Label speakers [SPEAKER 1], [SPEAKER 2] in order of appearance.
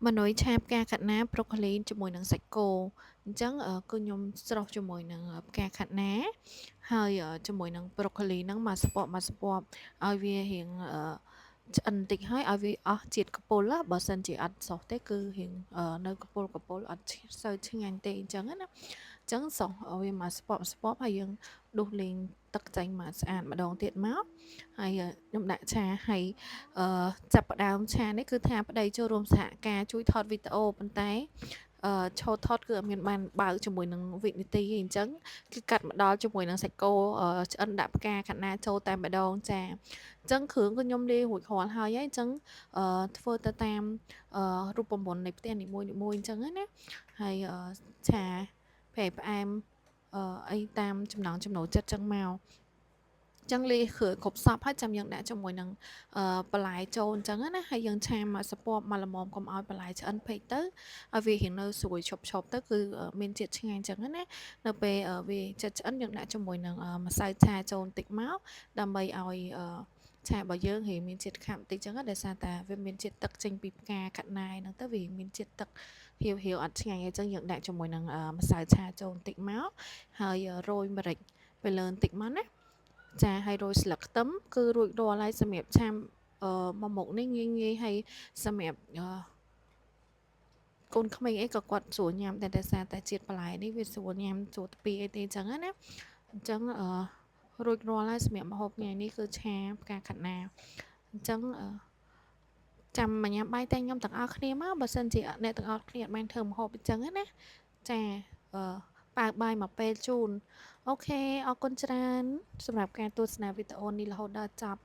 [SPEAKER 1] មនុយឆាផ្កាខាត់ណាប្រូកូលីជាមួយនឹងសាច់គោអញ្ចឹងគឺខ្ញុំស្រុះជាមួយនឹងផ្កាខាត់ណាហើយជាមួយនឹងប្រូកូលីហ្នឹងមកស្ពកឲ្យវារៀងឆ្អិនតិចហើយឲ្យវាអស់ជាតិកពុលបើសិនជាអត់សោះទេគឺរៀងនៅកពុលអត់សូវឆ្ងាញ់ទេអញ្ចឹងណាអញ្ចឹងសោះឲ្យវាមកស្ពកហើយយើងដួសលេងទឹកចេញមកស្អាតម្ដងទៀតមកហើយខ្ញុំដាក់ឆាហើយចាប់ផ្ដើមឆានេះគឺថាប្តីចូលរួមសហការជួយថតវីដេអូប៉ុន្តែឆូតថតគឺអត់មានបានបើកជាមួយនឹងវិនាទីអញ្ចឹងគឺកាត់មកដល់ជាមួយនឹងសាច់គោឆ្អិនដាក់ផ្កាខាត់ណាចូលតែម្ដងចាអញ្ចឹងគ្រឿងក៏ខ្ញុំលាយរួចរាល់ហើយអញ្ចឹងធ្វើទៅតាមរូបមន្តនៃផ្ទះនីមួយអញ្ចឹងណាហើយឆាប្រេផ្អែមអីតាមចំណង់ចំណូលចិត្តចឹងមកចឹងលាយគ្រឿងគ្រប់សពហើយចាំយើងដាក់ជាមួយនឹងបន្លែចូលអញ្ចឹងណាហើយយើងឆាមកសពមកល្មមកុំឲ្យបន្លែឆ្អិនពេកទៅឲ្យវារៀងនៅស្រួយឈប់ទៅគឺមានជាតិឆ្ងាញ់អញ្ចឹងណានៅពេលវាចិត្តឆ្អិនយើងដាក់ជាមួយនឹងម្សៅឆាចូលបន្តិចមកដើម្បីឲ្យឆារបស់យើងរៀងមានជាតិខាប់បន្តិចអញ្ចឹងដោយសារតែវាមានជាតិទឹកចេញពីផ្កាកាត់ណាយហ្នឹងទៅវាមានជាតិទឹកហៀវអត់ឆ្ងាញ់អញ្ចឹងយើងដាក់ជាមួយនឹងម្សៅឆាចូលបន្តិចមកហើយរោយម្រេចទៅលើបន្តិចមកណាចាហើយរោយស្លឹកខ្ទឹមគឺរួចរាល់ហើយសម្រាប់ឆាមួយមុខនេះងាយហើយសម្រាប់កូនក្មេងអីក៏គាត់ស្រួលញ៉ាំតែដោយសារតែជាតិបន្លែនេះវាស្រួលញ៉ាំស្រួលទៅពីអីទេអញ្ចឹងណាអញ្ចឹងរួចរាល់ហើយសម្រាប់ម្ហូបថ្ងៃនេះគឺឆាផ្កាខាត់ណាអញ្ចឹងចាំមកញ៉ាំបាយតែខ្ញុំទាំងអស់គ្នាមកបើសិនជាអ្នកទាំងអស់គ្នាអត់បានធ្វើម្ហូបអញ្ចឹងណាចាប៉ាវបាយមកពេលជូនអូខេអរគុណច្រើនសម្រាប់ការទស្សនាវីដេអូនេះរហូតដល់ចប់